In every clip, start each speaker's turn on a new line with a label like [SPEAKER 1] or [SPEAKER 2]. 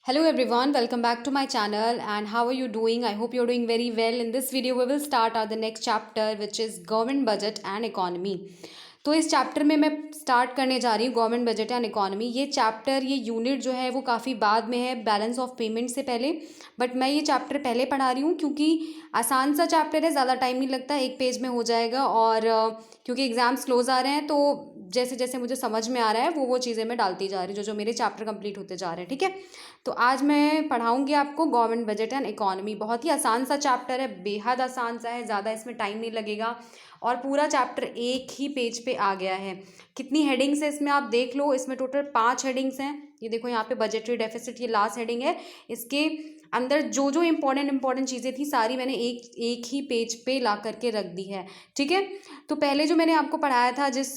[SPEAKER 1] Hello everyone, welcome back to my channel and how are you doing? I hope you're doing very well. In this video we will start the next chapter which is government budget and economy. तो इस chapter में मैं start करने जा रही हूँ government budget and economy. ये unit जो है वो काफ़ी बाद में है बैलेंस ऑफ पेमेंट से पहले, बट मैं ये चैप्टर पहले पढ़ा रही हूँ क्योंकि आसान सा चैप्टर है, ज़्यादा टाइम नहीं लगता, एक पेज में हो जाएगा। और क्योंकि एग्ज़ाम्स क्लोज आ रहे हैं तो जैसे जैसे मुझे समझ में आ रहा है वो चीज़ें मैं डालती जा रही हूँ जो जो मेरे चैप्टर कंप्लीट होते जा रहे हैं। ठीक है, तो आज मैं पढ़ाऊँगी आपको गवर्नमेंट बजट एंड इकोनॉमी। बहुत ही आसान सा चैप्टर है, बेहद आसान सा है, ज़्यादा इसमें टाइम नहीं लगेगा और पूरा चैप्टर एक ही पेज पे आ गया है। कितनी हेडिंग्स है इसमें आप देख लो, इसमें टोटल 5 हेडिंग्स हैं। ये देखो यहाँ पे बजटरी डेफिसिट, ये लास्ट हेडिंग है। इसके अंदर जो जो इम्पोर्टेंट चीज़ें थी सारी मैंने एक ही पेज पे ला करके रख दी है। ठीक है, तो पहले जो मैंने आपको पढ़ाया था, जिस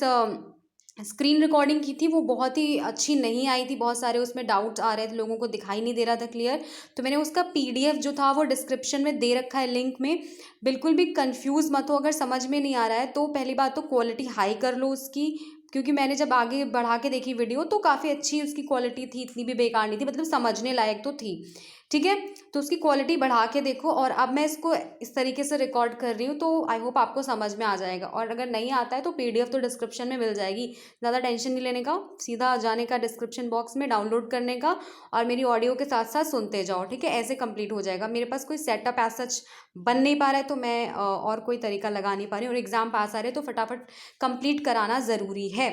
[SPEAKER 1] स्क्रीन रिकॉर्डिंग की थी, वो बहुत ही अच्छी नहीं आई थी, बहुत सारे उसमें डाउट्स आ रहे थे, लोगों को दिखाई नहीं दे रहा था क्लियर। तो मैंने उसका पीडीएफ जो था वो डिस्क्रिप्शन में दे रखा है लिंक में। बिल्कुल भी कंफ्यूज मत हो, अगर समझ में नहीं आ रहा है तो पहली बात तो क्वालिटी हाई कर लो उसकी, क्योंकि मैंने जब आगे बढ़ा के देखी वीडियो तो काफ़ी अच्छी उसकी क्वालिटी थी, इतनी भी बेकार नहीं थी, मतलब समझने लायक तो थी। ठीक है, तो उसकी क्वालिटी बढ़ा के देखो। और अब मैं इसको इस तरीके से रिकॉर्ड कर रही हूँ तो आई होप आपको समझ में आ जाएगा। और अगर नहीं आता है तो पीडीएफ तो डिस्क्रिप्शन में मिल जाएगी, ज़्यादा टेंशन नहीं लेने का, सीधा जाने का डिस्क्रिप्शन बॉक्स में डाउनलोड करने का और मेरी ऑडियो के साथ साथ सुनते जाओ। ठीक है, ऐसे कंप्लीट हो जाएगा। मेरे पास कोई सेटअप एज सच बन नहीं पा रहा है तो मैं और कोई तरीका लगा नहीं पा रही हूँ, और एग्जाम पास आ रहे हैं तो फटाफट कंप्लीट कराना ज़रूरी है।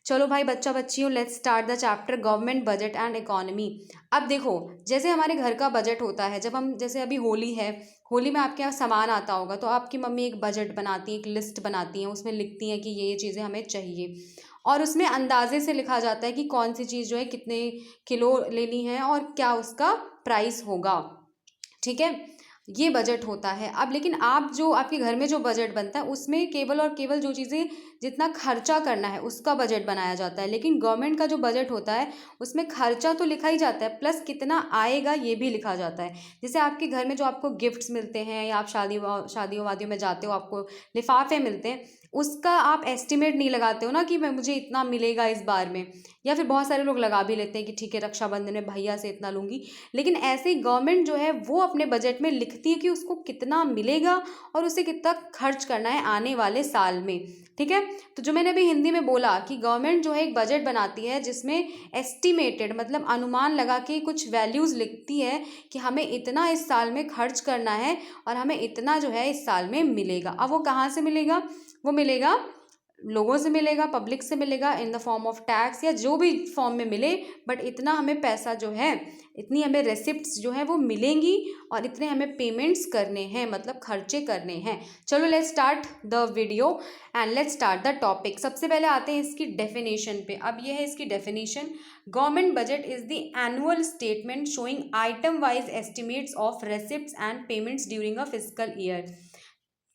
[SPEAKER 1] चलो भाई बच्चा बच्चियों, let's start the chapter government budget and economy. अब देखो, जैसे हमारे घर का बजट होता है, जब हम, जैसे अभी होली है, होली में आपके यहाँ सामान आता होगा तो आपकी मम्मी एक बजट बनाती है, एक लिस्ट बनाती हैं, उसमें लिखती हैं कि ये चीज़ें हमें चाहिए, और उसमें अंदाजे से लिखा जाता है कि कौन सी चीज़ जो है कितने किलो लेनी है और क्या उसका प्राइस होगा। ठीक है, ये बजट होता है। अब लेकिन आप जो आपके घर में जो बजट बनता है उसमें केवल और केवल जो चीज़ें जितना खर्चा करना है उसका बजट बनाया जाता है, लेकिन गवर्नमेंट का जो बजट होता है उसमें खर्चा तो लिखा ही जाता है, प्लस कितना आएगा ये भी लिखा जाता है। जैसे आपके घर में जो आपको गिफ्ट्स मिलते हैं या आप शादियों वादियों में जाते हो, आपको लिफाफे मिलते हैं, उसका आप एस्टिमेट नहीं लगाते हो ना कि मैं मुझे इतना मिलेगा इस बार में, या फिर बहुत सारे लोग लगा भी लेते हैं कि ठीक है रक्षाबंधन में भैया से इतना लूँगी, लेकिन ऐसे ही गवर्नमेंट जो है वो अपने बजट में लिखती है कि उसको कितना मिलेगा और उसे कितना खर्च करना है आने वाले साल में। ठीक है, तो जो मैंने अभी हिंदी में बोला कि गवर्नमेंट जो है एक बजट बनाती है जिसमें एस्टिमेटेड मतलब अनुमान लगा के कुछ वैल्यूज़ लिखती है कि हमें इतना इस साल में खर्च करना है और हमें इतना जो है इस साल में मिलेगा। अब वो कहाँ से मिलेगा? वो मिलेगा, लोगों से मिलेगा, पब्लिक से मिलेगा, in the form of tax या जो भी फॉर्म में मिले, बट इतना हमें पैसा जो है, इतनी हमें रेसिप्ट्स जो है वो मिलेंगी और इतने हमें पेमेंट्स करने हैं, मतलब खर्चे करने हैं। चलो let's start the video and let's start the topic. सबसे पहले आते हैं इसकी डेफिनेशन पे। अब ये है इसकी definition, government budget is the annual statement showing item wise estimates of रेसिप्ट्स and payments during a physical year.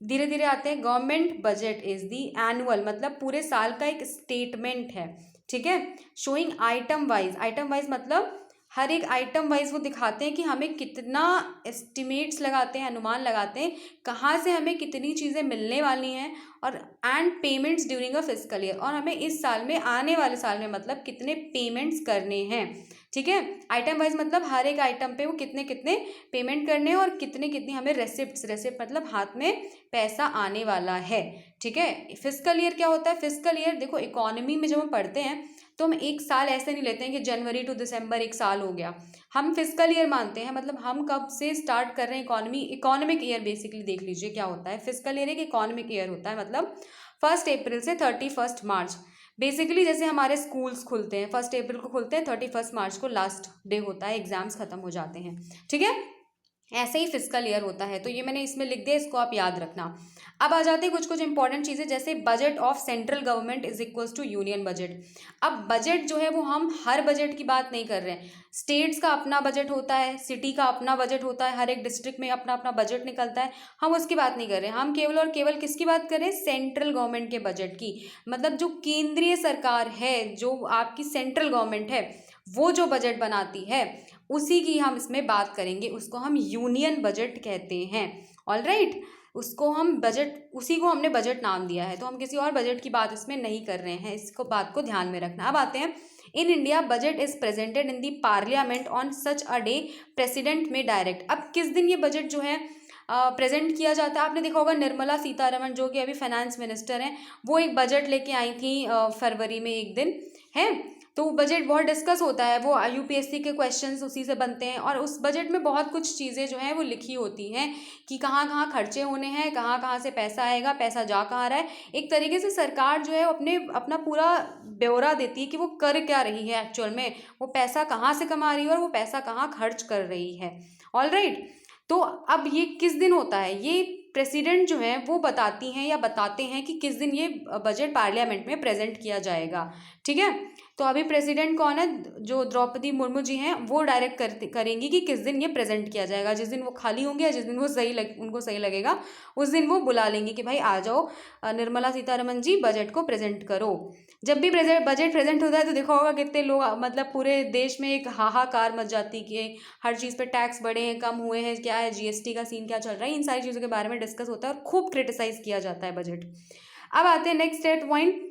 [SPEAKER 1] धीरे धीरे आते हैं, government budget is the annual मतलब पूरे साल का एक स्टेटमेंट है। ठीक है, शोइंग आइटम वाइज मतलब हर एक आइटम वाइज वो दिखाते हैं कि हमें कितना, एस्टिमेट्स लगाते हैं, अनुमान लगाते हैं कहाँ से हमें कितनी चीज़ें मिलने वाली हैं, और and payments during a physical year, और हमें इस साल में, आने वाले साल में मतलब कितने पेमेंट्स करने हैं। ठीक है, आइटम वाइज मतलब हर एक आइटम पे वो कितने कितने पेमेंट करने हैं और कितनी कितनी हमें रेसिप्ट मतलब हाथ में पैसा आने वाला है। ठीक है, फिजिकल ईयर क्या होता है? फिजिकल ईयर देखो, इकोनॉमी में जब हम पढ़ते हैं तो हम एक साल ऐसे नहीं लेते हैं कि जनवरी टू दिसंबर एक साल हो गया, हम फिजिकल ईयर मानते हैं। मतलब हम कब से स्टार्ट कर रहे हैं इकोनॉमी, इकोनॉमिक ईयर बेसिकली देख लीजिए क्या होता है। फिजिकल ईयर एक इकोनॉमिक ईयर होता है, मतलब 1 अप्रैल से 31 मार्च। बेसिकली जैसे हमारे स्कूल्स खुलते हैं 1 अप्रैल को खुलते हैं, 31 मार्च को लास्ट डे होता है, एग्जाम्स खत्म हो जाते हैं। ठीक है, ऐसे ही फिजिकल ईयर होता है, तो ये मैंने इसमें लिख दिया, इसको आप याद रखना। अब आ जाते हैं कुछ कुछ इंपॉर्टेंट चीज़ें, जैसे budget of central government is equals to union budget. अब बजट जो है वो हम हर बजट की बात नहीं कर रहे हैं, स्टेट्स का अपना बजट होता है, सिटी का अपना बजट होता है, हर एक डिस्ट्रिक्ट में अपना अपना बजट निकलता है, हम उसकी बात नहीं कर रहे हैं। हम केवल और केवल किसकी बात कर रहे हैं? सेंट्रल गवर्नमेंट के बजट की, मतलब जो केंद्रीय सरकार है, जो आपकी सेंट्रल गवर्नमेंट है, वो जो बजट बनाती है उसी की हम इसमें बात करेंगे, उसको हम यूनियन बजट कहते हैं। ऑल राइट, उसको हम बजट, उसी को हमने बजट नाम दिया है, तो हम किसी और बजट की बात इसमें नहीं कर रहे हैं, इसको बात को ध्यान में रखना। अब आते हैं in India budget is presented in the parliament on such a day president में डायरेक्ट। अब किस दिन ये बजट जो है प्रेजेंट किया जाता है? आपने देखा होगा निर्मला सीतारमण जो कि अभी फाइनेंस मिनिस्टर हैं, वो एक बजट लेके आई थी फरवरी में एक दिन है। तो बजट बहुत डिस्कस होता है, वो यूपीएससी के क्वेश्चंस उसी से बनते हैं, और उस बजट में बहुत कुछ चीज़ें जो हैं वो लिखी होती हैं कि कहाँ कहाँ खर्चे होने हैं, कहाँ कहाँ से पैसा आएगा, पैसा जा कहाँ रहा है। एक तरीके से सरकार जो है अपना पूरा ब्यौरा देती है कि वो कर क्या रही है एक्चुअल में, वो पैसा कहाँ से कमा रही है और वो पैसा कहाँ खर्च कर रही है। All right. तो अब ये किस दिन होता है? ये प्रेसिडेंट जो है वो बताती हैं या बताते हैं कि किस दिन ये बजट पार्लियामेंट में प्रेजेंट किया जाएगा। ठीक है, तो अभी प्रेसिडेंट कौन है? जो द्रौपदी मुर्मू जी हैं, वो डायरेक्ट करेंगी कि किस दिन ये प्रेजेंट किया जाएगा। जिस दिन वो खाली होंगे या जिस दिन वो उनको सही लगेगा, उस दिन वो बुला लेंगी कि भाई आ जाओ निर्मला सीतारमण जी, बजट को प्रेजेंट करो। जब भी बजट प्रेजेंट होता है तो देखा होगा कितने लोग, मतलब पूरे देश में एक हाहाकार मच जाती कि हर चीज़ पे टैक्स बढ़े हैं, कम हुए हैं, क्या है जीएसटी का सीन क्या चल रहा है, इन सारी चीज़ों के बारे में डिस्कस होता है और खूब क्रिटिसाइज किया जाता है बजट। अब आते हैं next state point.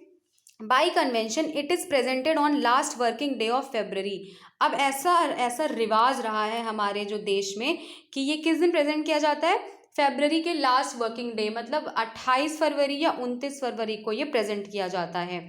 [SPEAKER 1] By convention it is presented on last working day of February. अब ऐसा रिवाज रहा है हमारे जो देश में कि ये किस दिन प्रेजेंट किया जाता है? फेब्रवरी के लास्ट वर्किंग डे, मतलब 28 फरवरी या 29 फरवरी को ये प्रेजेंट किया जाता है।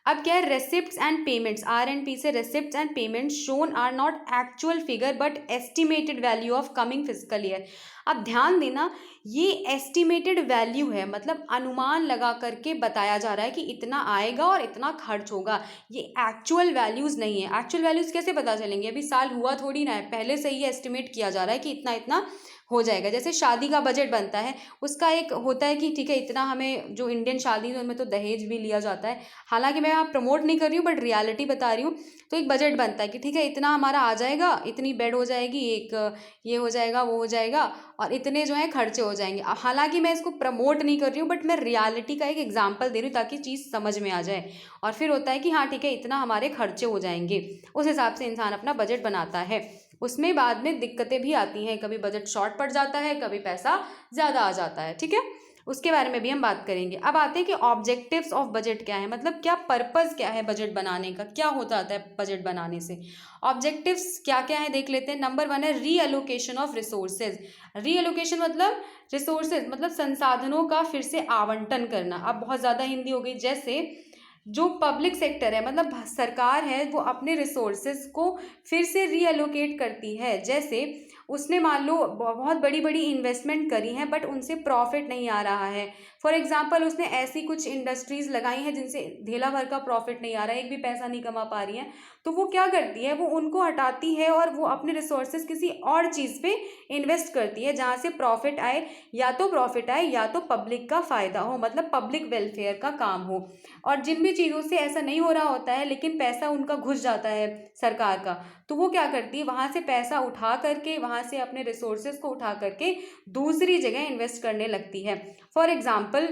[SPEAKER 1] अब क्या है? रेसिप्ट्स एंड पेमेंट्स, RNP से receipts and payments shown are not actual figure but estimated value of coming physical year. अब ध्यान देना, ये एस्टिमेटेड वैल्यू है, मतलब अनुमान लगा करके बताया जा रहा है कि इतना आएगा और इतना खर्च होगा। ये एक्चुअल वैल्यूज़ नहीं है। एक्चुअल वैल्यूज़ कैसे पता चलेंगे? अभी साल हुआ थोड़ी ना है, पहले से ही एस्टिमेट किया जा रहा है कि इतना इतना हो जाएगा। जैसे शादी का बजट बनता है, उसका एक होता है कि ठीक है इतना हमें, जो इंडियन शादी में तो दहेज भी लिया जाता है, हालांकि मैं आप प्रमोट नहीं कर रही हूँ बट रियलिटी बता रही हूँ। तो एक बजट बनता है कि ठीक है इतना हमारा आ जाएगा, इतनी बेड हो जाएगी, एक ये हो जाएगा, वो हो जाएगा, और इतने जो है खर्चे हो जाएंगे। हालांकि मैं इसको प्रमोट नहीं कर रही हूँ बट मैं रियलिटी का एक एग्जाम्पल दे रही हूँ ताकि चीज़ समझ में आ जाए। और फिर होता है कि हाँ ठीक है इतना हमारे खर्चे हो जाएंगे, उस हिसाब से इंसान अपना बजट बनाता है। उसमें बाद में दिक्कतें भी आती हैं, कभी बजट शॉर्ट पड़ जाता है, कभी पैसा ज़्यादा आ जाता है। ठीक है, उसके बारे में भी हम बात करेंगे। अब आते हैं कि ऑब्जेक्टिव्स ऑफ बजट क्या है, मतलब क्या पर्पस क्या है बजट बनाने का, क्या होता है बजट बनाने से। ऑब्जेक्टिव्स क्या क्या है देख लेते हैं। नंबर 1 है रीअलोकेशन ऑफ रिसोर्सेज। रीअलोकेशन मतलब रिसोर्सेज मतलब संसाधनों का फिर से आवंटन करना। अब बहुत ज़्यादा हिंदी हो गई। जैसे जो पब्लिक सेक्टर है, मतलब सरकार है, वो अपने रिसोर्सेज को फिर से रीअलोकेट करती है। जैसे उसने मान लो बहुत बड़ी बड़ी इन्वेस्टमेंट करी हैं बट उनसे प्रॉफिट नहीं आ रहा है। फॉर एग्जांपल उसने ऐसी कुछ इंडस्ट्रीज़ लगाई हैं जिनसे ढेला भर का प्रॉफिट नहीं आ रहा है, एक भी पैसा नहीं कमा पा रही हैं, तो वो क्या करती है, वो उनको हटाती है और वो अपने रिसोर्सेज किसी और चीज़ पे इन्वेस्ट करती है जहाँ से प्रॉफिट आए, या तो प्रॉफिट आए या तो पब्लिक का फ़ायदा हो, मतलब पब्लिक वेलफेयर का काम हो। और जिन भी चीज़ों से ऐसा नहीं हो रहा होता है लेकिन पैसा उनका घुस जाता है सरकार का, तो वो क्या करती है, वहाँ से पैसा उठा करके, वहाँ से अपने रिसोर्सेज को उठा करके दूसरी जगह इन्वेस्ट करने लगती है। फॉर एग्जाम्पल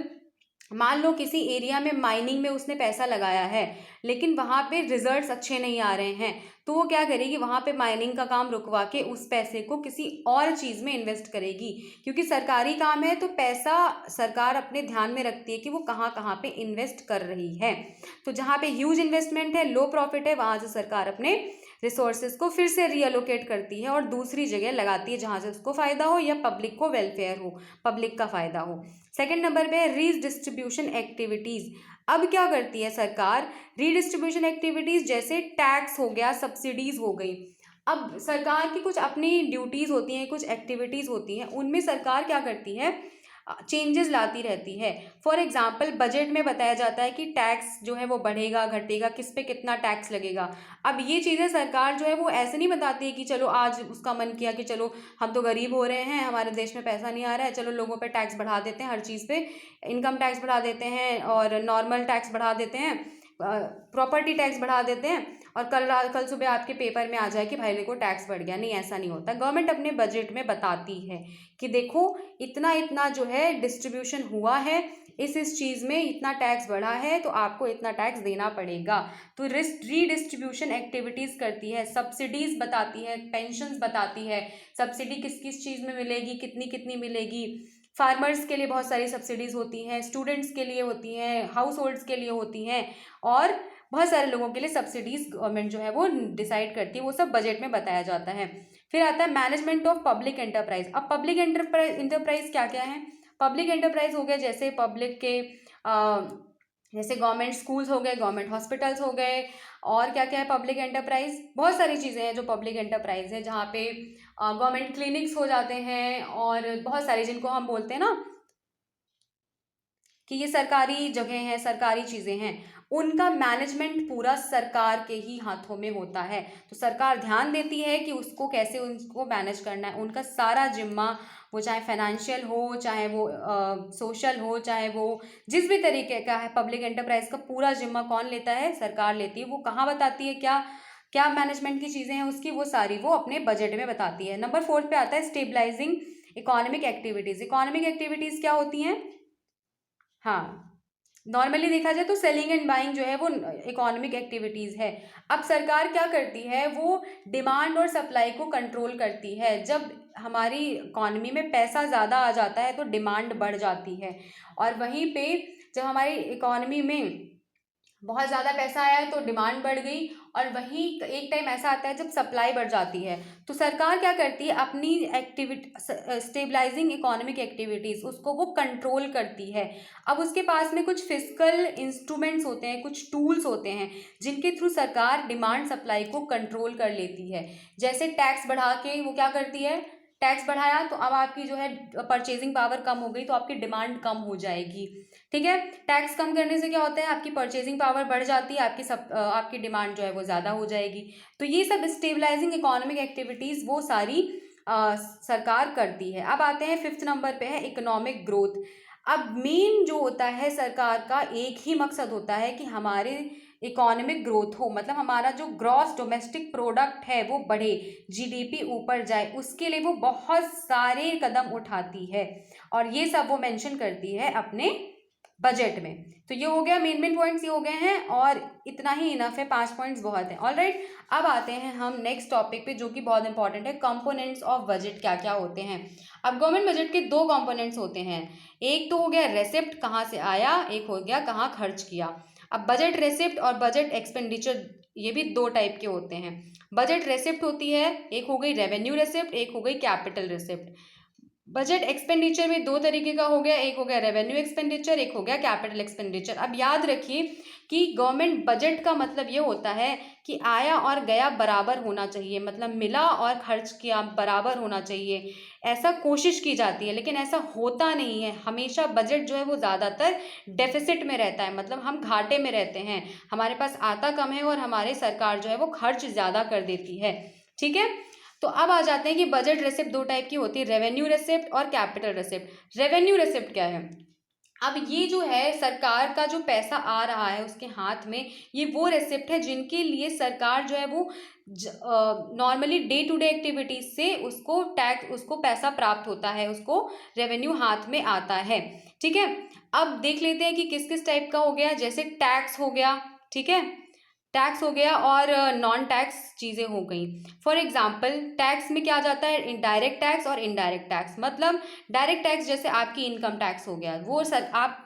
[SPEAKER 1] मान लो किसी एरिया में माइनिंग में उसने पैसा लगाया है लेकिन वहाँ पे रिजल्ट्स अच्छे नहीं आ रहे हैं, तो वो क्या करेगी, वहाँ पे माइनिंग का काम रुकवा के उस पैसे को किसी और चीज़ में इन्वेस्ट करेगी। क्योंकि सरकारी काम है तो पैसा सरकार अपने ध्यान में रखती है कि वो कहाँ कहाँ पे इन्वेस्ट कर रही है। तो जहाँ पे ह्यूज इन्वेस्टमेंट है, लो प्रॉफिट है, वहाँ से सरकार अपने रिसोर्सेज को फिर से रीअलोकेट करती है और दूसरी जगह लगाती है जहाँ से उसको फ़ायदा हो या पब्लिक को वेलफेयर हो, पब्लिक का फ़ायदा हो। सेकंड नंबर पे है रीडिस्ट्रीब्यूशन एक्टिविटीज़। अब क्या करती है सरकार, रीडिस्ट्रीब्यूशन एक्टिविटीज़ जैसे टैक्स हो गया, सब्सिडीज़ हो गई। अब सरकार की कुछ अपनी ड्यूटीज़ होती हैं, कुछ एक्टिविटीज़ होती हैं, उनमें सरकार क्या करती है, चेंजेस लाती रहती है। फॉर एग्जांपल बजट में बताया जाता है कि टैक्स जो है वो बढ़ेगा घटेगा, किस पे कितना टैक्स लगेगा। अब ये चीज़ें सरकार जो है वो ऐसे नहीं बताती है कि चलो आज उसका मन किया कि चलो हम तो गरीब हो रहे हैं, हमारे देश में पैसा नहीं आ रहा है, चलो लोगों पे टैक्स बढ़ा देते हैं, हर चीज़ पे इनकम टैक्स बढ़ा देते हैं और नॉर्मल टैक्स बढ़ा देते हैं, प्रॉपर्टी टैक्स बढ़ा देते हैं, और कल सुबह आपके पेपर में आ जाए कि भाई देखो टैक्स बढ़ गया। नहीं, ऐसा नहीं होता। गवर्नमेंट अपने बजट में बताती है कि देखो इतना इतना जो है डिस्ट्रीब्यूशन हुआ है, इस चीज़ में इतना टैक्स बढ़ा है तो आपको इतना टैक्स देना पड़ेगा। तो रीडिस्ट्रीब्यूशन एक्टिविटीज़ करती है, सब्सिडीज़ बताती है, पेंशन्स बताती है, सब्सिडी किस किस चीज़ में मिलेगी, कितनी कितनी मिलेगी। फार्मर्स के लिए बहुत सारी सब्सिडीज़ होती हैं, स्टूडेंट्स के लिए होती हैं, हाउस होल्ड्स के लिए होती हैं, और बहुत सारे लोगों के लिए सब्सिडीज गवर्नमेंट जो है वो डिसाइड करती है, वो सब बजट में बताया जाता है। फिर आता है मैनेजमेंट ऑफ पब्लिक एंटरप्राइज। अब पब्लिक एंटरप्राइज क्या क्या है? पब्लिक एंटरप्राइज हो गया जैसे पब्लिक के जैसे गवर्नमेंट स्कूल्स हो गए, गवर्नमेंट हॉस्पिटल्स हो गए, और क्या क्या है पब्लिक एंटरप्राइज, बहुत सारी चीज़ें हैं जो पब्लिक एंटरप्राइज है, जहाँ पे गवर्नमेंट क्लिनिक्स हो जाते हैं और बहुत सारी, जिनको हम बोलते हैं ना कि ये सरकारी जगह हैं, सरकारी चीज़ें हैं, उनका मैनेजमेंट पूरा सरकार के ही हाथों में होता है। तो सरकार ध्यान देती है कि उसको कैसे उनको मैनेज करना है, उनका सारा जिम्मा, वो चाहे फाइनेंशियल हो, चाहे वो सोशल हो, चाहे वो जिस भी तरीके का है, पब्लिक एंटरप्राइज का पूरा जिम्मा कौन लेता है? सरकार लेती है। वो कहाँ बताती है? क्या क्या मैनेजमेंट की चीज़ें हैं उसकी, वो सारी वो अपने बजट में बताती है। नंबर 4 पे आता है stabilising economic activities. Economic activities क्या होती हैं? हाँ, नॉर्मली देखा जाए तो सेलिंग एंड बाइंग जो है वो इकोनॉमिक एक्टिविटीज़ है। अब सरकार क्या करती है? वो डिमांड और सप्लाई को कंट्रोल करती है। जब हमारी इकोनॉमी में पैसा ज़्यादा आ जाता है तो डिमांड बढ़ जाती है, और वहीं पे जब हमारी इकोनॉमी में बहुत ज़्यादा पैसा आया है तो डिमांड बढ़ गई, और वहीं एक टाइम ऐसा आता है जब सप्लाई बढ़ जाती है, तो सरकार क्या करती है? अपनी एक्टिविटी, स्टेबलाइजिंग इकोनॉमिक एक्टिविटीज़, उसको वो कंट्रोल करती है। अब उसके पास में कुछ फिजिकल इंस्ट्रूमेंट्स होते हैं, कुछ टूल्स होते हैं, जिनके थ्रू सरकार डिमांड सप्लाई को कंट्रोल कर लेती है। जैसे टैक्स बढ़ा के वो क्या करती है? टैक्स बढ़ाया तो अब आपकी जो है परचेजिंग पावर कम हो गई, तो आपकी डिमांड कम हो जाएगी। ठीक है, टैक्स कम करने से क्या होता है? आपकी परचेजिंग पावर बढ़ जाती है, आपकी डिमांड जो है वो ज़्यादा हो जाएगी। तो ये सब स्टेबलाइजिंग इकोनॉमिक एक्टिविटीज़ वो सारी सरकार करती है। अब आते हैं 5th नंबर पे है इकोनॉमिक ग्रोथ। अब मेन जो होता है सरकार का, एक ही मकसद होता है कि हमारे इकोनॉमिक ग्रोथ हो, मतलब हमारा जो ग्रॉस डोमेस्टिक प्रोडक्ट है वो बढ़े, जीडीपी ऊपर जाए, उसके लिए वो बहुत सारे कदम उठाती है, और ये सब वो मेंशन करती है अपने बजट में। तो ये हो गया, मेन पॉइंट्स ये हो गए हैं, और इतना ही इनफ है, 5 पॉइंट्स बहुत है। ऑलराइट, अब आते हैं हम नेक्स्ट टॉपिक पे, जो कि बहुत इंपॉर्टेंट है, कंपोनेंट्स ऑफ बजट क्या क्या होते हैं। अब गवर्नमेंट बजट के 2 कंपोनेंट्स होते हैं। एक तो हो गया रेसिप्ट, कहाँ से आया, एक हो गया कहाँ खर्च किया। अब बजट रेसिप्ट और बजट एक्सपेंडिचर, ये भी 2 टाइप के होते हैं। बजट रेसिप्ट होती है, एक हो गई रेवेन्यू रेसिप्ट, एक हो गई कैपिटल रेसिप्ट। बजट एक्सपेंडिचर में 2 तरीके का हो गया, एक हो गया रेवेन्यू एक्सपेंडिचर, एक हो गया कैपिटल एक्सपेंडिचर। अब याद रखिए कि गवर्नमेंट बजट का मतलब ये होता है कि आया और गया बराबर होना चाहिए, मतलब मिला और खर्च किया बराबर होना चाहिए, ऐसा कोशिश की जाती है, लेकिन ऐसा होता नहीं है। हमेशा बजट जो है वो ज़्यादातर डेफिसिट में रहता है, मतलब हम घाटे में रहते हैं, हमारे पास आता कम है और हमारे सरकार जो है वो खर्च ज़्यादा कर देती है। ठीक है, तो अब आ जाते हैं कि बजट रेसिप्ट 2 टाइप की होती है, रेवेन्यू रेसिप्ट और कैपिटल रेसिप्ट। रेवेन्यू रेसिप्ट क्या है? अब ये जो है सरकार का जो पैसा आ रहा है उसके हाथ में, ये वो रेसिप्ट है जिनके लिए सरकार जो है वो normally day to day activities से उसको टैक्स, उसको पैसा प्राप्त होता है, उसको रेवेन्यू हाथ में आता है। ठीक है, अब देख लेते हैं कि किस किस टाइप का हो गया। जैसे टैक्स हो गया, ठीक है, टैक्स हो गया, और नॉन टैक्स चीज़ें हो गई। फॉर एग्जांपल टैक्स में क्या आ जाता है? डायरेक्ट टैक्स और इनडायरेक्ट टैक्स। मतलब डायरेक्ट टैक्स जैसे आपकी इनकम टैक्स हो गया, वो आप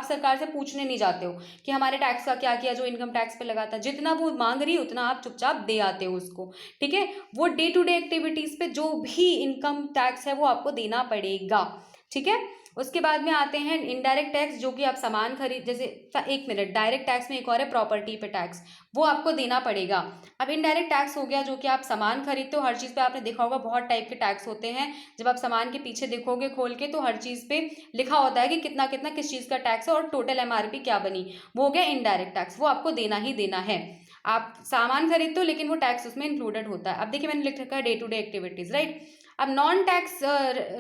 [SPEAKER 1] सरकार से पूछने नहीं जाते हो कि हमारे टैक्स का क्या किया, जो इनकम टैक्स पे लगाता है, जितना वो मांग रही है उतना आप चुपचाप दे आते हो उसको। ठीक है, वो डे टू डे एक्टिविटीज़ पे जो भी इनकम टैक्स है वो आपको देना पड़ेगा। ठीक है, उसके बाद में आते हैं इनडायरेक्ट टैक्स, जो कि आप सामान खरीद, जैसे 1 मिनट, डायरेक्ट टैक्स में एक और है प्रॉपर्टी पे टैक्स, वो आपको देना पड़ेगा। अब इनडायरेक्ट टैक्स हो गया जो कि आप सामान खरीदते हो, हर चीज़ पे आपने देखा होगा बहुत टाइप के टैक्स होते हैं। जब आप सामान के पीछे देखोगे खोल के तो हर चीज़ पे लिखा होता है कि कितना कितना किस चीज़ का टैक्स है और टोटल एमआरपी क्या बनी, वो हो गया इनडायरेक्ट टैक्स, वो आपको देना ही देना है। आप सामान खरीदते हो लेकिन वो टैक्स उसमें इंक्लूडेड होता है। अब देखिए मैंने लिख रखा है day to day activities, right. अब नॉन टैक्स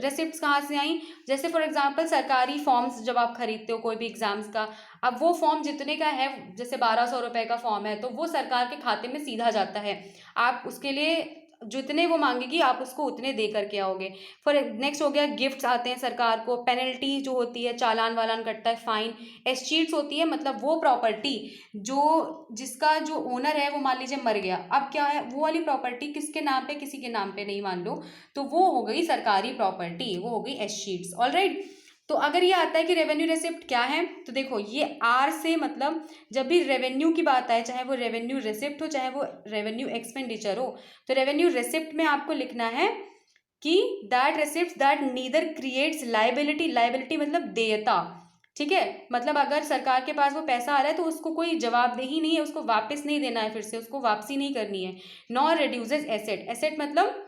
[SPEAKER 1] रेसिप्ट कहाँ से आई? जैसे फॉर एग्जांपल सरकारी फॉर्म्स जब आप खरीदते हो कोई भी एग्जाम्स का, अब वो फॉर्म जितने का है, जैसे 1200 रुपये का फॉर्म है तो वो सरकार के खाते में सीधा जाता है। आप उसके लिए जितने वो मांगेगी आप उसको उतने दे करके आओगे। फॉर नेक्स्ट हो गया गिफ्ट्स आते हैं सरकार को, पेनल्टी जो होती है, चालान वालान कटता है, फाइन, एस्चीट्स होती है, मतलब वो प्रॉपर्टी जो जिसका जो ओनर है वो मान लीजिए मर गया, अब क्या है, वो वाली प्रॉपर्टी किसके नाम पे, किसी के नाम पे नहीं मान लो, तो वो हो गई सरकारी प्रॉपर्टी, वो हो गई एस्चीट्स। ऑलराइट, तो अगर ये आता है कि रेवेन्यू रिसिप्ट क्या है, तो देखो ये आर से मतलब जब भी रेवेन्यू की बात आए, चाहे वो रेवेन्यू रिसिप्ट हो चाहे वो रेवेन्यू एक्सपेंडिचर हो, तो रेवेन्यू रिसिप्ट में आपको लिखना है कि that receipt that neither creates liability, liability मतलब देयता, ठीक है। मतलब अगर सरकार के पास वो पैसा आ रहा है तो उसको कोई जवाबदेही नहीं है, उसको वापस नहीं देना है, फिर से उसको वापसी नहीं करनी है। नॉर रिड्यूसेस एसेट, एसेट मतलब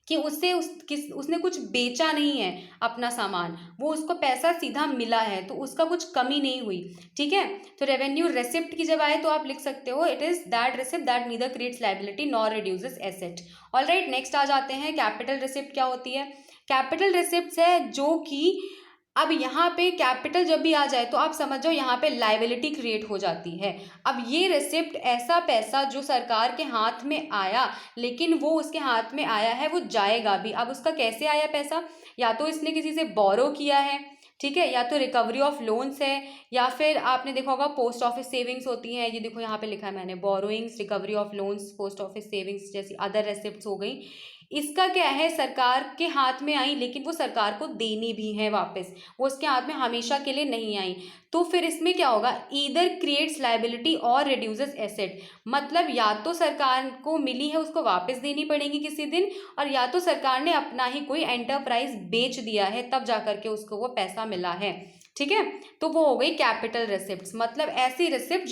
[SPEAKER 1] कि उससे उसने कुछ बेचा नहीं है अपना सामान, वो उसको पैसा सीधा मिला है, तो उसका कुछ कमी नहीं हुई, ठीक है। तो रेवेन्यू रेसिप्ट की जब आए तो आप लिख सकते हो it is that receipt that neither creates liability nor reduces asset. Alright, next आ जाते हैं कैपिटल रिसिप्ट क्या होती है। कैपिटल रिसिप्ट है जो कि अब यहाँ पे कैपिटल जब भी आ जाए तो आप समझ जाओ यहाँ पे लाइबिलिटी क्रिएट हो जाती है। अब ये रिसिप्ट ऐसा पैसा जो सरकार के हाथ में आया, लेकिन वो उसके हाथ में आया है वो जाएगा भी। अब उसका कैसे आया पैसा, या तो इसने किसी से बोरो किया है, ठीक है, या तो रिकवरी ऑफ लोन्स है, या फिर आपने देखा होगा पोस्ट ऑफिस सेविंग्स होती है, ये देखो यहाँ पे लिखा है मैंने, borrowings, recovery of loans, post office savings जैसी अदर रेसिप्ट्स हो गई। इसका क्या है, सरकार के हाथ में आई लेकिन वो सरकार को देनी भी है वापस, वो उसके हाथ में हमेशा के लिए नहीं आई। तो फिर इसमें क्या होगा, ईदर क्रिएट्स लायबिलिटी और रिड्यूसेस एसेट, मतलब या तो सरकार को मिली है उसको वापस देनी पड़ेगी किसी दिन, और या तो सरकार ने अपना ही कोई एंटरप्राइज बेच दिया है तब जाकर के उसको वो पैसा मिला है, ठीक है। तो वो हो गई कैपिटल रिसिप्ट्स, मतलब ऐसी रिसिप्ट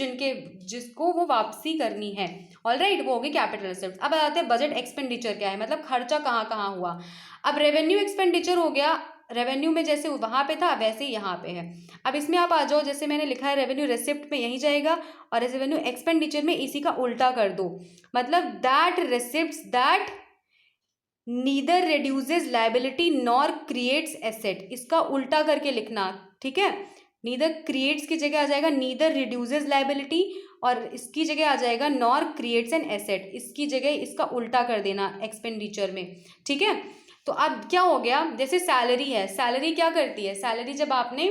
[SPEAKER 1] जिसको वो वापसी करनी है। ऑलराइट, वो हो गई कैपिटल रिसिप्ट। अब आते हैं बजट एक्सपेंडिचर क्या है, मतलब खर्चा कहाँ कहाँ हुआ। अब रेवेन्यू एक्सपेंडिचर हो गया, रेवेन्यू में जैसे वहाँ पे था वैसे यहाँ पे है। अब इसमें आप आ जाओ, जैसे मैंने लिखा है रेवेन्यू रिसिप्ट में यही जाएगा, और रेवेन्यू एक्सपेंडिचर में इसी का उल्टा कर दो, मतलब that receipts that neither reduces liability nor creates asset, इसका उल्टा करके लिखना, ठीक है। नीदर क्रिएट्स की जगह आ जाएगा नीदर रिड्यूसेस लायबिलिटी, और इसकी जगह आ जाएगा नॉर क्रिएट्स एन एसेट, इसकी जगह इसका उल्टा कर देना एक्सपेंडिचर में, ठीक है। तो अब क्या हो गया, जैसे सैलरी है, सैलरी क्या करती है, सैलरी जब आपने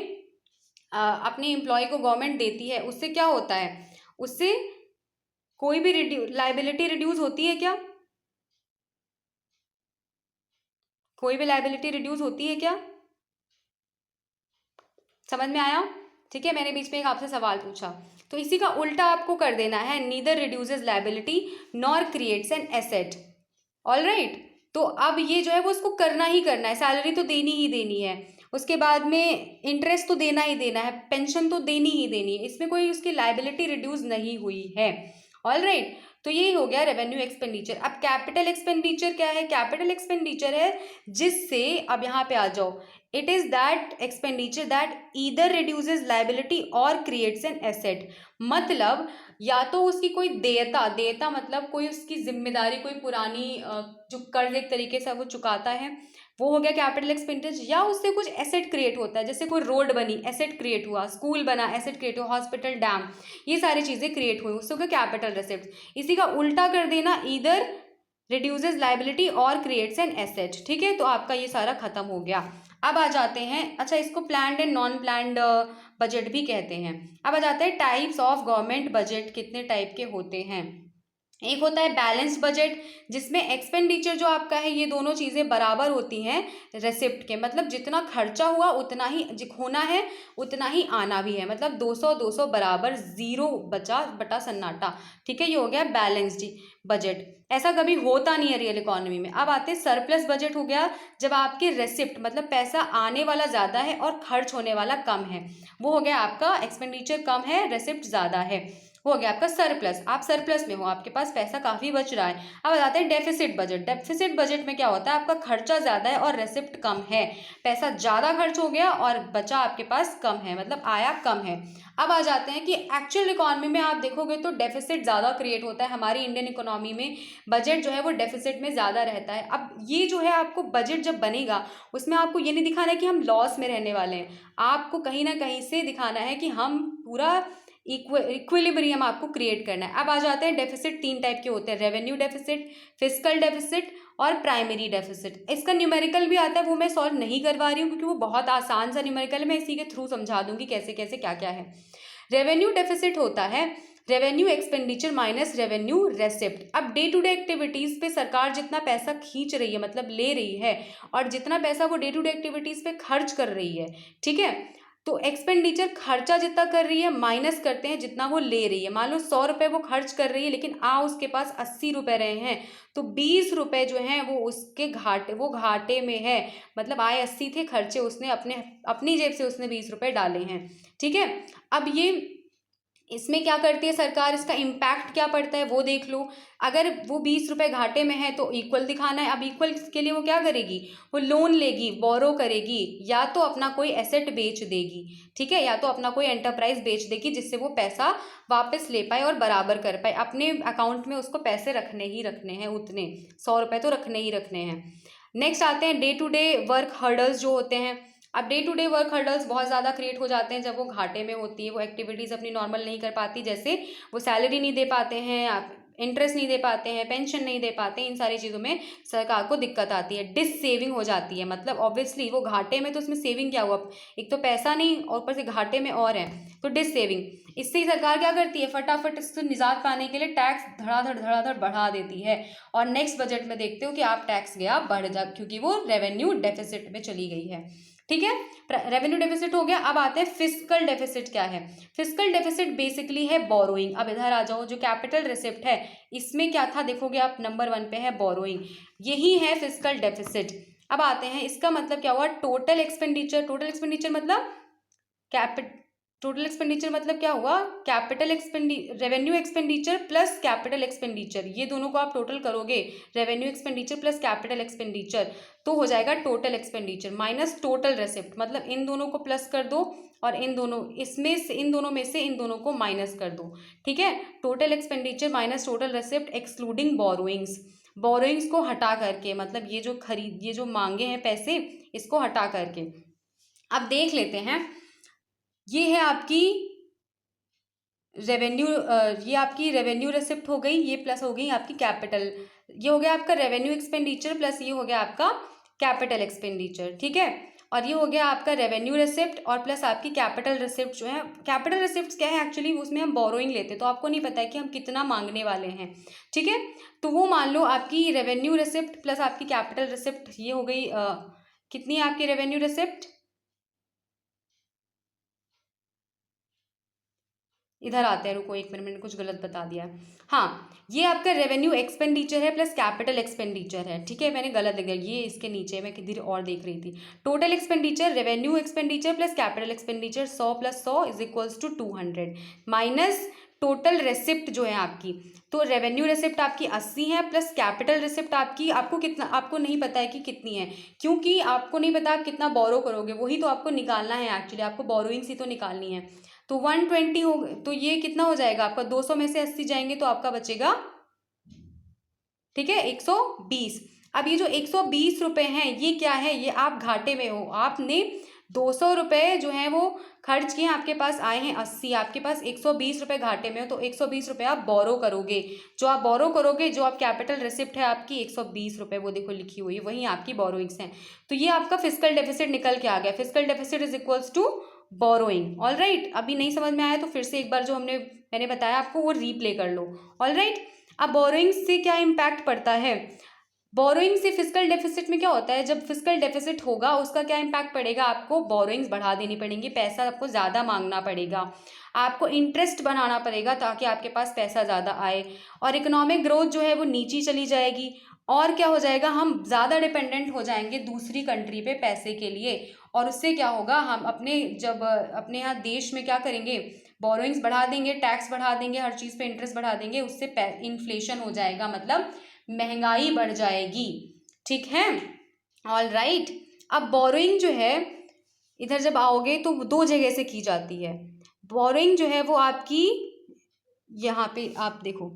[SPEAKER 1] अपने एम्प्लॉय को गवर्नमेंट देती है उससे क्या होता है, उससे कोई भी लायबिलिटी रिड्यूस होती है क्या, कोई भी लायबिलिटी रिड्यूस होती है क्या, समझ में आया, ठीक है। मैंने बीच में एक आपसे सवाल पूछा, तो इसी का उल्टा आपको कर देना है, neither reduces liability nor creates an asset. Alright, तो अब ये जो है वो उसको करना ही करना है, सैलरी तो देनी ही देनी है, उसके बाद में इंटरेस्ट तो देना ही देना है, पेंशन तो देनी ही देनी है, इसमें कोई उसकी लायबिलिटी रिड्यूस नहीं हुई है। ऑलराइट, तो ये हो गया रेवेन्यू एक्सपेंडिचर। अब कैपिटल एक्सपेंडिचर क्या है, कैपिटल एक्सपेंडिचर है जिससे, अब यहाँ पे आ जाओ, it is that expenditure that either reduces liability और क्रिएट्स एन एसेट, मतलब या तो उसकी कोई देयता, देयता मतलब कोई उसकी जिम्मेदारी, कोई पुरानी जो कर्ज एक तरीके से वो चुकाता है, वो हो गया कैपिटल एक्सपेंडिचर, या उससे कुछ एसेट क्रिएट होता है, जैसे कोई रोड बनी एसेट क्रिएट हुआ, स्कूल बना एसेट क्रिएट हुआ, हॉस्पिटल, डैम, ये सारी चीज़ें क्रिएट हुई, उससे हो गया कैपिटल रिसिप्ट। इसी का उल्टा कर देना, ईदर रिड्यूसेस लायबिलिटी और क्रिएट्स एन एसेट, ठीक है। तो आपका ये सारा खत्म हो गया। अब आ जाते हैं, अच्छा इसको planned and non planned budget भी कहते हैं। अब आ जाते हैं टाइप्स ऑफ गवर्नमेंट बजट, कितने टाइप के होते हैं। एक होता है बैलेंस्ड बजट, जिसमें एक्सपेंडिचर जो आपका है ये दोनों चीज़ें बराबर होती हैं रेसिप्ट के, मतलब जितना खर्चा हुआ उतना ही होना है, उतना ही आना भी है, मतलब 200 200 बराबर, जीरो बचा बटा सन्नाटा, ठीक है। ये हो गया बैलेंस्ड बजट, ऐसा कभी होता नहीं है रियल इकोनॉमी में। अब आते हैं सरप्लस बजट, हो गया जब आपके रेसिप्ट मतलब पैसा आने वाला ज़्यादा है और खर्च होने वाला कम है, वो हो गया आपका एक्सपेंडिचर कम है रेसिप्ट ज़्यादा है, हो गया आपका सरप्लस, आप सरप्लस में हो, आपके पास पैसा काफ़ी बच रहा है। अब बताते हैं डेफिसिट बजट। डेफिसिट बजट में क्या होता है, आपका खर्चा ज़्यादा है और रेसिप्ट कम है, पैसा ज़्यादा खर्च हो गया और बचा आपके पास कम है, मतलब आया कम है। अब आ जाते हैं कि एक्चुअल इकोनॉमी में आप देखोगे तो डेफिसिट ज़्यादा क्रिएट होता है, हमारी इंडियन इकोनॉमी में बजट जो है वो डेफिसिट में ज़्यादा रहता है। अब ये जो है आपको बजट जब बनेगा उसमें आपको ये नहीं दिखाना है कि हम लॉस में रहने वाले हैं, आपको कहीं ना कहीं से दिखाना है कि हम पूरा इक्विलिब्रियम आपको क्रिएट करना है। अब आ जाते हैं डेफिसिट, तीन टाइप के होते हैं, रेवेन्यू डेफिसिट, फिस्कल डेफिसिट और प्राइमरी डेफिसिट। इसका न्यूमेरिकल भी आता है, वो मैं सॉल्व नहीं करवा रही हूँ क्योंकि वो बहुत आसान सा न्यूमेरिकल है, मैं इसी के थ्रू समझा दूंगी कैसे कैसे क्या क्या है। रेवेन्यू डेफिसिट होता है, revenue expenditure minus revenue receipt. अब डे टू डे एक्टिविटीज़ पे सरकार जितना पैसा खींच रही है, मतलब ले रही है, और जितना पैसा वो डे टू डे एक्टिविटीज़ पे खर्च कर रही है, ठीक है, तो एक्सपेंडिचर खर्चा जितना कर रही है माइनस करते हैं जितना वो ले रही है। मान लो 100 रुपये वो खर्च कर रही है, लेकिन उसके पास 80 रुपये रहे हैं, तो 20 रुपये जो हैं वो उसके घाटे में है। मतलब आए 80 थे, खर्चे उसने अपनी जेब से उसने 20 रुपये डाले हैं, ठीक है। अब ये इसमें क्या करती है सरकार, इसका इम्पैक्ट क्या पड़ता है वो देख लो। अगर वो 20 रुपये घाटे में है तो इक्वल दिखाना है। अब इक्वल के लिए वो क्या करेगी, वो लोन लेगी, बोरो करेगी, या तो अपना कोई एसेट बेच देगी, ठीक है, या तो अपना कोई एंटरप्राइज बेच देगी जिससे वो पैसा वापस ले पाए और बराबर कर पाए। अपने अकाउंट में उसको पैसे रखने ही रखने हैं, उतने 100 रुपये तो रखने ही रखने हैं। नेक्स्ट आते हैं day to day work hurdles जो होते हैं। अब day to day work hurdles बहुत ज़्यादा क्रिएट हो जाते हैं जब वो घाटे में होती है, वो एक्टिविटीज़ अपनी नॉर्मल नहीं कर पाती, जैसे वो सैलरी नहीं दे पाते हैं, इंटरेस्ट नहीं दे पाते हैं, पेंशन नहीं दे पाते, इन सारी चीज़ों में सरकार को दिक्कत आती है। डिस सेविंग हो जाती है, मतलब ऑब्वियसली वो घाटे में, तो उसमें सेविंग क्या हुआ, एक तो पैसा नहीं और ऊपर से घाटे में और है, तो डिस सेविंग। इससे ही सरकार क्या करती है, फटाफट इससे निजात पाने के लिए टैक्स धड़ाधड़ बढ़ा देती है, और नेक्स्ट बजट में देखते हो कि आप टैक्स गया बढ़ जा, क्योंकि वो रेवेन्यू डेफिसिट में चली गई है, ठीक है। रेवेन्यू डेफिसिट हो गया। अब आते हैं फिस्कल डेफिसिट क्या है। फिस्कल डेफिसिट बेसिकली है बोरोइंग। अब इधर आ जाओ, जो कैपिटल रिसिप्ट है इसमें क्या था, देखोगे आप नंबर 1 पे है बोरोइंग, यही है फिस्कल डेफिसिट। अब आते हैं, इसका मतलब क्या हुआ, टोटल एक्सपेंडिचर। टोटल एक्सपेंडिचर मतलब क्या हुआ, revenue expenditure plus capital expenditure, ये दोनों को आप टोटल करोगे, revenue expenditure plus capital expenditure, तो हो जाएगा total expenditure minus total receipt. मतलब इन दोनों को प्लस कर दो और इन दोनों में से इन दोनों को माइनस कर दो, ठीक है। Total expenditure minus total receipt excluding borrowings. Borrowings को हटा करके, मतलब ये जो मांगे हैं पैसे, इसको हटा करके। अब देख लेते हैं, ये है आपकी रेवेन्यू रेसिप्ट हो गई, ये प्लस हो गई आपकी कैपिटल, ये हो गया आपका रेवेन्यू एक्सपेंडिचर प्लस ये हो गया आपका कैपिटल एक्सपेंडिचर, ठीक है। और ये हो गया आपका रेवेन्यू रेसिप्ट और प्लस आपकी कैपिटल रिसिप्ट जो है। कैपिटल रिसिप्ट क्या है एक्चुअली, उसमें हम बोरोइंग लेते हैं, तो आपको नहीं पता है कि हम कितना मांगने वाले हैं, ठीक है। तो वो मान लो आपकी रेवेन्यू रेसिप्ट प्लस आपकी कैपिटल रिसिप्ट, ये हो गई कितनी है आपकी रेवेन्यू रेसिप्ट, इधर आते हैं, रुको 1 मिनट, मैंने कुछ गलत बता दिया है। हाँ, ये आपका रेवेन्यू एक्सपेंडिचर है प्लस कैपिटल एक्सपेंडिचर है, ठीक है, मैंने गलत लिखा, ये इसके नीचे मैं किधर और देख रही थी। Total expenditure revenue expenditure plus capital expenditure 100 plus 100 is equals to 200 minus total receipt जो है आपकी, तो रेवेन्यू रेसिप्ट आपकी 80 है प्लस कैपिटल रेसिप्ट आपकी, आपको नहीं पता है कि कितनी है, क्योंकि आपको नहीं पता आप कितना बोरो करोगे, वही तो आपको निकालना है एक्चुअली, आपको बोरोइंग्स ही तो निकालनी है। तो 120 हो, तो ये कितना हो जाएगा आपका, 200 में से 80 जाएंगे तो आपका बचेगा, ठीक है, 120। अब ये जो 120 रुपये हैं ये क्या है, ये आप घाटे में हो, आपने 200 रुपये जो है वो खर्च किए, आपके पास आए हैं 80, आपके पास 120 रुपये घाटे में हो, तो 120 रुपये आप बोरो करोगे। जो आप बोरो करोगे, जो आप कैपिटल रिसिप्ट है आपकी 120 रुपये, वो देखो लिखी हुई है, वही आपकी बोरोइंग्स हैं। तो ये आपका फिस्कल डेफिसिट निकल के आ गया। Fiscal deficit is equals to borrowing. All right, अभी नहीं समझ में आया तो फिर से एक बार जो मैंने बताया आपको वो रीप्ले कर लो। ऑल राइट, अब बोरोइंग से क्या इम्पैक्ट पड़ता है, बोरोइंग से फिस्कल डेफिसिट में क्या होता है, जब फिस्कल डेफिसिट होगा उसका क्या इम्पैक्ट पड़ेगा, आपको बोरोइंग्स बढ़ा देनी पड़ेंगी, पैसा आपको ज़्यादा मांगना पड़ेगा, आपको इंटरेस्ट बनाना पड़ेगा ताकि आपके पास पैसा ज़्यादा आए, और इकोनॉमिक ग्रोथ जो है वो नीचे चली जाएगी, और क्या हो जाएगा, हम ज़्यादा डिपेंडेंट हो जाएंगे दूसरी कंट्री पे पैसे के लिए, और उससे क्या होगा, हम अपने यहाँ देश में क्या करेंगे, बोरोइंग्स बढ़ा देंगे, टैक्स बढ़ा देंगे, हर चीज़ पे इंटरेस्ट बढ़ा देंगे, उससे इन्फ्लेशन हो जाएगा, मतलब महंगाई बढ़ जाएगी, ठीक है। ऑल राइट, अब बोरोइंग जो है, इधर जब आओगे तो 2 जगह से की जाती है। बोरोइंग जो है वो आपकी, यहाँ पे आप देखो,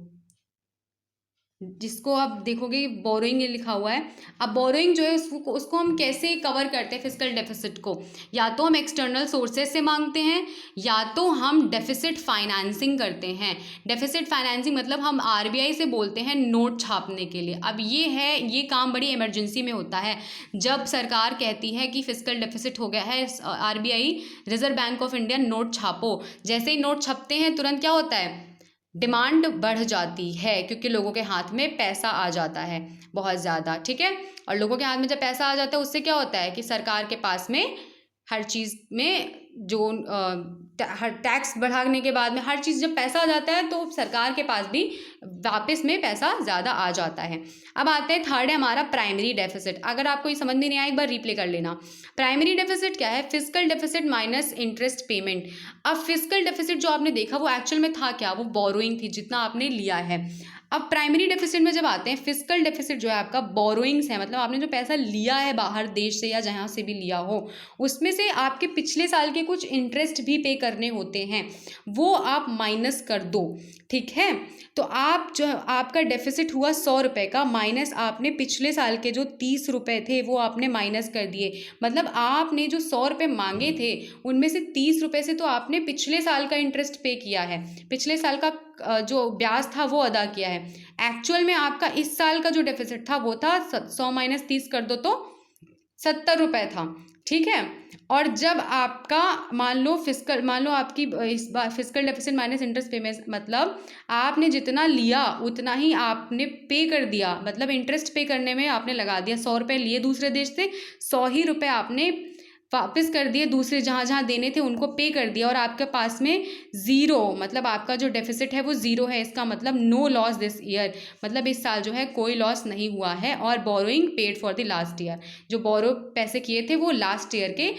[SPEAKER 1] जिसको आप देखोगे बोरोइंग लिखा हुआ है। अब बोरोइंग जो है उसको हम कैसे कवर करते हैं फिस्कल डेफिसिट को, या तो हम एक्सटर्नल सोर्सेज से मांगते हैं, या तो हम डेफिसिट फाइनेंसिंग करते हैं। डेफिसिट फाइनेंसिंग मतलब हम आरबीआई से बोलते हैं नोट छापने के लिए। अब ये काम बड़ी इमरजेंसी में होता है, जब सरकार कहती है कि फिस्कल डेफिसिट हो गया है, RBI reserve bank of India note छापो, जैसे ही नोट छपते हैं तुरंत क्या होता है, डिमांड बढ़ जाती है क्योंकि लोगों के हाथ में पैसा आ जाता है बहुत ज़्यादा, ठीक है। और लोगों के हाथ में जब पैसा आ जाता है उससे क्या होता है कि सरकार के पास में हर चीज़ में जो हर टैक्स बढ़ाने के बाद में हर चीज़ जब पैसा आ जाता है तो सरकार के पास भी वापस में पैसा ज़्यादा आ जाता है। अब आते हैं थर्ड है हमारा प्राइमरी डेफिसिट। अगर आपको ये समझ में नहीं आया एक बार रिप्ले कर लेना। प्राइमरी डेफिसिट क्या है? Fiscal deficit minus interest payment. अब फिस्कल डेफिसिट जो आपने देखा वो एक्चुअल में था क्या? वो बोरोइंग थी, जितना आपने लिया है। अब प्राइमरी डेफिसिट में जब आते हैं, फिस्कल डेफिसिट जो है आपका बोरोइंग्स है, मतलब आपने जो पैसा लिया है बाहर देश से या जहाँ से भी लिया हो, उसमें से आपके पिछले साल के कुछ इंटरेस्ट भी पे करने होते हैं, वो आप माइनस कर दो, ठीक है। तो आप जो आपका डेफिसिट हुआ 100 रुपये का, माइनस आपने पिछले साल के जो 30 रुपये थे वो आपने माइनस कर दिए। मतलब आपने जो 100 रुपये मांगे थे उनमें से 30 रुपये से तो आपने पिछले साल का इंटरेस्ट पे किया है, पिछले साल का जो ब्याज था वो अदा किया है। एक्चुअल में आपका इस साल का जो डेफिसिट था वो था 100 माइनस 30 कर दो तो 70 रुपये था, ठीक है। और जब आपका मान लो आपकी इस बार fiscal deficit minus interest payment, मतलब आपने जितना लिया उतना ही आपने पे कर दिया, मतलब इंटरेस्ट पे करने में आपने लगा दिया। 100 रुपये लिए दूसरे देश से, 100 ही रुपये आपने वापस कर दिए, दूसरे जहाँ जहाँ देने थे उनको पे कर दिया, और आपके पास में ज़ीरो, मतलब आपका जो डेफिसिट है वो ज़ीरो है। इसका मतलब नो लॉस दिस ईयर, मतलब इस साल जो है कोई लॉस नहीं हुआ है। और borrowing paid for the last year, जो बोरो पैसे किए थे वो लास्ट ईयर के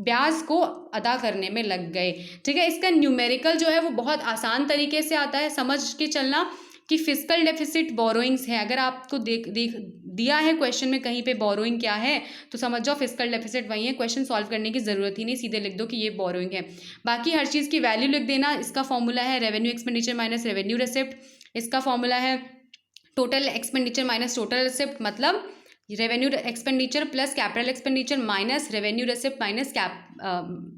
[SPEAKER 1] ब्याज को अदा करने में लग गए, ठीक है। इसका न्यूमेरिकल जो है वो बहुत आसान तरीके से आता है, समझ के चलना कि फिस्कल डेफिसिट बोरोइंग्स है। अगर आपको देख दिया है क्वेश्चन में कहीं पे बोरोइंग क्या है तो समझ जाओ फिस्कल डेफिसिट वही है, क्वेश्चन सॉल्व करने की ज़रूरत ही नहीं, सीधे लिख दो कि ये बोरोइंग है। बाकी हर चीज़ की वैल्यू लिख देना। इसका फॉर्मूला है revenue expenditure minus revenue receipt, इसका फॉर्मूला है total expenditure minus total receipt, मतलब revenue expenditure plus capital expenditure minus revenue receipt minus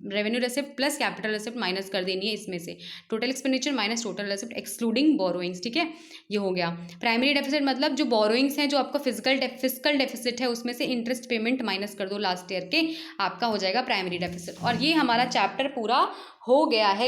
[SPEAKER 1] revenue receipt plus capital receipt minus कर देनी है इसमें से, total expenditure minus total receipt excluding borrowings, ठीक है। ये हो गया प्राइमरी डेफिसिट, मतलब जो बोरोइंग्स हैं, जो आपका फिजिकल डेफिसिट है उसमें से इंटरेस्ट पेमेंट माइनस कर दो लास्ट ईयर के, आपका हो जाएगा प्राइमरी डेफिसिट। और ये हमारा चैप्टर पूरा हो गया है।